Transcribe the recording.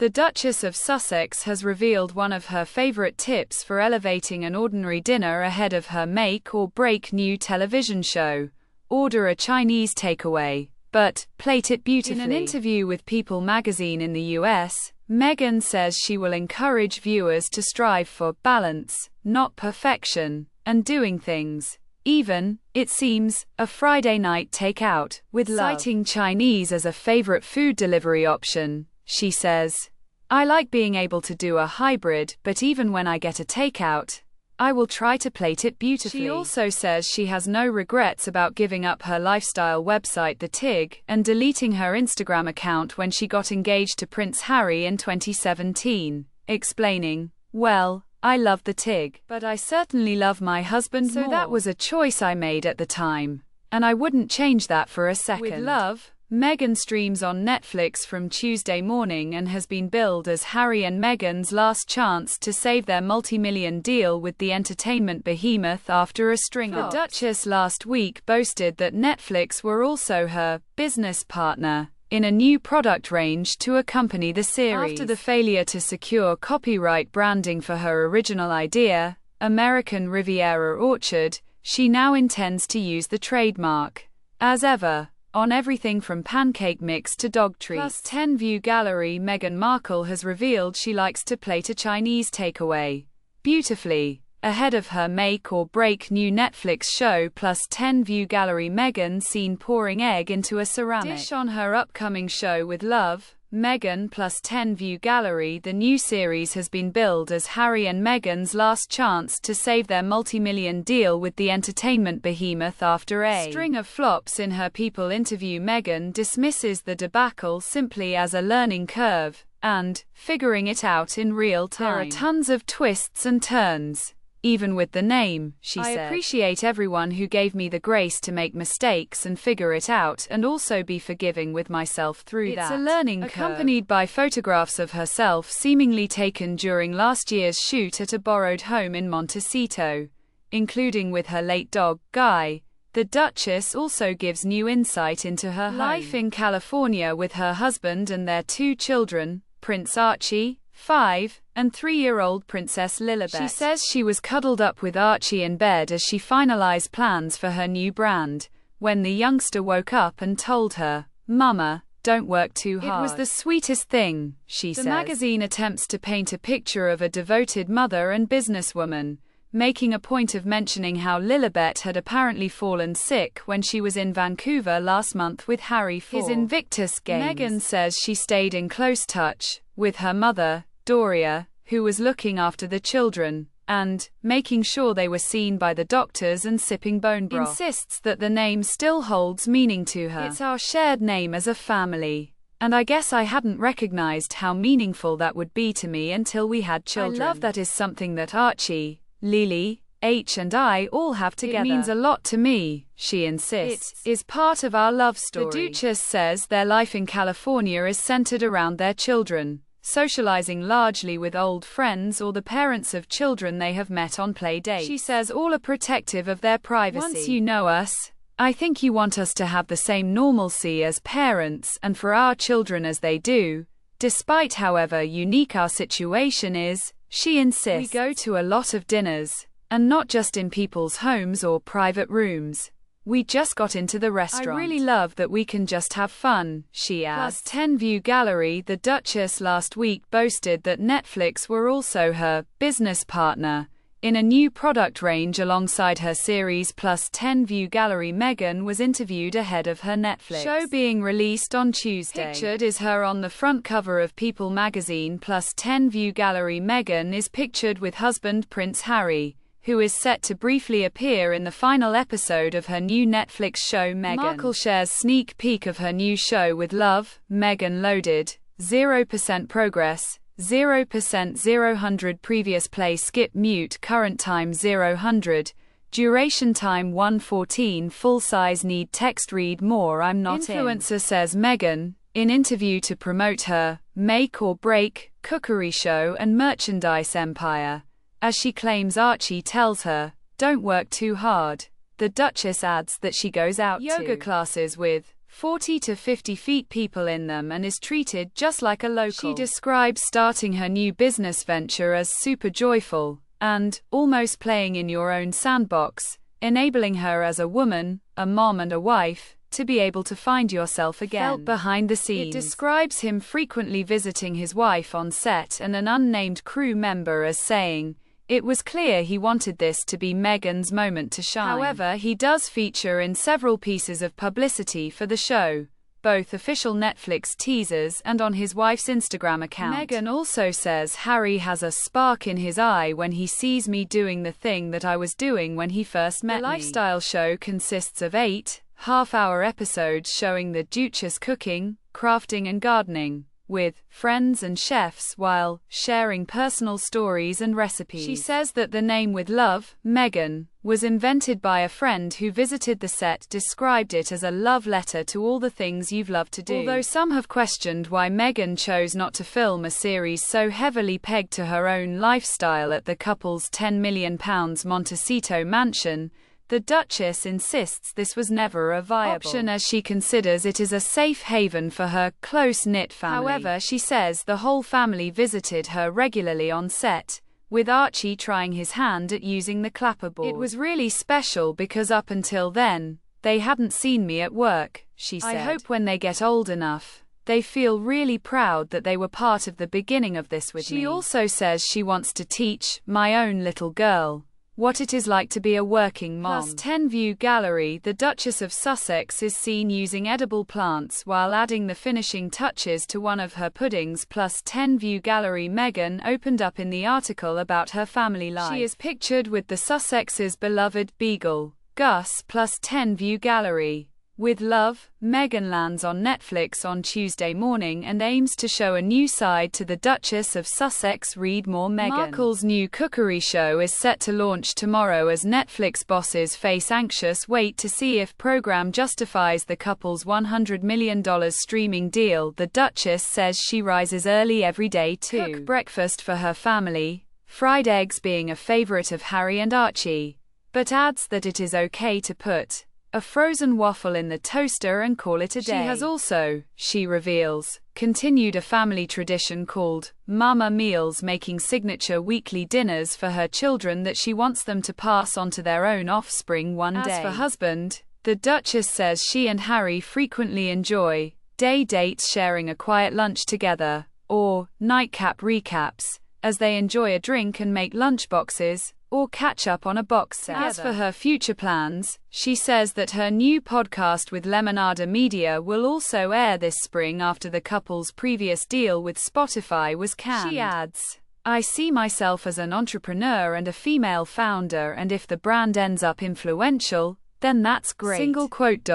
The Duchess of Sussex has revealed one of her favorite tips for elevating an ordinary dinner ahead of her make-or-break new television show. Order a Chinese takeaway, but plate it beautifully. In an interview with People magazine in the US, Meghan says she will encourage viewers to strive for balance, not perfection, and doing things, even, it seems, a Friday night takeout, with love. Citing Chinese as a favorite food delivery option, she says, "I like being able to do a hybrid, but even when I get a takeout, I will try to plate it beautifully." She also says she has no regrets about giving up her lifestyle website The Tig, and deleting her Instagram account when she got engaged to Prince Harry in 2017, explaining, "Well, I love The Tig, but I certainly love my husband more. So that was a choice I made at the time, and I wouldn't change that for a second." With Love, Meghan streams on Netflix from Tuesday morning and has been billed as Harry and Meghan's last chance to save their multi-million deal with the entertainment behemoth after a string of. The Duchess last week boasted that Netflix were also her business partner in a new product range to accompany the series. After the failure to secure copyright branding for her original idea, American Riviera Orchard, she now intends to use the trademark, as ever, on everything from pancake mix to dog treats. Plus 10 View Gallery Meghan Markle has revealed she likes to plate a Chinese takeaway beautifully ahead of her make-or-break new Netflix show. Plus 10 View Gallery Meghan seen pouring egg into a ceramic dish on her upcoming show with Love, Meghan. Plus 10 View Gallery. The new series has been billed as Harry and Meghan's last chance to save their multi-million deal with the entertainment behemoth after a string of flops. In her People interview, Meghan dismisses the debacle simply as a learning curve and figuring it out in real time. "There are tons of twists and turns, even with the name," she said. "I appreciate everyone who gave me the grace to make mistakes and figure it out, and also be forgiving with myself through that. It's a learning curve." Accompanied by photographs of herself seemingly taken during last year's shoot at a borrowed home in Montecito, including with her late dog, Guy, the Duchess also gives new insight into her life in California with her husband and their two children, Prince Archie, 5, and 3-year-old Princess Lilibet. She says she was cuddled up with Archie in bed as she finalized plans for her new brand, when the youngster woke up and told her, "Mama, don't work too hard." "It was the sweetest thing," she says. The magazine attempts to paint a picture of a devoted mother and businesswoman, making a point of mentioning how Lilibet had apparently fallen sick when she was in Vancouver last month with Harry for his Invictus Games. Meghan says she stayed in close touch with her mother, Doria, who was looking after the children and making sure they were seen by the doctors and sipping bone broth. Insists that the name still holds meaning to her. "It's our shared name as a family, and I guess I hadn't recognized how meaningful that would be to me until we had children. I love that is something that Archie, Lily, H and I all have together. It means a lot to me," she insists. "It is part of our love story." The Duchess says their life in California is centered around their children, socializing largely with old friends or the parents of children they have met on play dates. She says all are protective of their privacy. "Once you know us, I think you want us to have the same normalcy as parents and for our children as they do, despite however unique our situation is," she insists. "We go to a lot of dinners, and not just in people's homes or private rooms. We just got into the restaurant. I really love that we can just have fun," she adds. Plus 10 View Gallery. The Duchess last week boasted that Netflix were also her business partner in a new product range alongside her series. Plus 10 View Gallery. Meghan was interviewed ahead of her Netflix show being released on Tuesday. Pictured is her on the front cover of People magazine. Plus 10 View Gallery. Meghan is pictured with husband Prince Harry, who is set to briefly appear in the final episode of her new Netflix show. Meghan Markle shares sneak peek of her new show with Love, Meghan loaded, 0% progress, 0% 0-100 previous play skip mute current time 0-100, duration time 1:14 full size need text read more I'm not influencer in. Says Meghan, in interview to promote her make or break cookery show and merchandise empire, as she claims Archie tells her, "Don't work too hard." The Duchess adds that she goes out yoga classes with 40 to 50 feet people in them and is treated just like a local. She describes starting her new business venture as super joyful and almost playing in your own sandbox, enabling her as a woman, a mom and a wife, to be able to find yourself again. Felt behind the scenes. It describes him frequently visiting his wife on set and an unnamed crew member as saying, "It was clear he wanted this to be Meghan's moment to shine." However, he does feature in several pieces of publicity for the show, both official Netflix teasers and on his wife's Instagram account. Meghan also says Harry has a spark in his eye when he sees me doing the thing that I was doing when he first met me. The lifestyle show consists of 8 half-hour episodes showing the Duchess cooking, crafting and gardening with friends and chefs while sharing personal stories and recipes. She says that the name With Love, Meghan, was invented by a friend who visited the set, described it as a love letter to all the things you've loved to do. Although some have questioned why Meghan chose not to film a series so heavily pegged to her own lifestyle at the couple's £10 million Montecito mansion, the Duchess insists this was never a viable option as she considers it is a safe haven for her close-knit family. However, she says the whole family visited her regularly on set, with Archie trying his hand at using the clapperboard. "It was really special because up until then, they hadn't seen me at work," she said. "I hope when they get old enough, they feel really proud that they were part of the beginning of this with me." She also says she wants to teach my own little girl what it is like to be a working mom. Plus 10 View Gallery. The Duchess of Sussex is seen using edible plants while adding the finishing touches to one of her puddings. Plus 10 View Gallery. Meghan opened up in the article about her family life. She is pictured with the Sussex's beloved beagle, Gus. Plus 10 View Gallery. With Love, Meghan lands on Netflix on Tuesday morning and aims to show a new side to the Duchess of Sussex. Read more. Meghan Markle's new cookery show is set to launch tomorrow as Netflix bosses face anxious wait to see if program justifies the couple's $100 million streaming deal. The Duchess says she rises early every day to cook breakfast for her family, fried eggs being a favorite of Harry and Archie, but adds that it is okay to put a frozen waffle in the toaster and call it a day. She has also, she reveals, continued a family tradition called Mama Meals, making signature weekly dinners for her children that she wants them to pass on to their own offspring one day. As for husband, the Duchess says she and Harry frequently enjoy day dates, sharing a quiet lunch together, or nightcap recaps, as they enjoy a drink and make lunchboxes, or catch up on a box set. As for her future plans, she says that her new podcast with Lemonada Media will also air this spring after the couple's previous deal with Spotify was canned. She adds, "I see myself as an entrepreneur and a female founder, and if the brand ends up influential, then that's great." Single quote.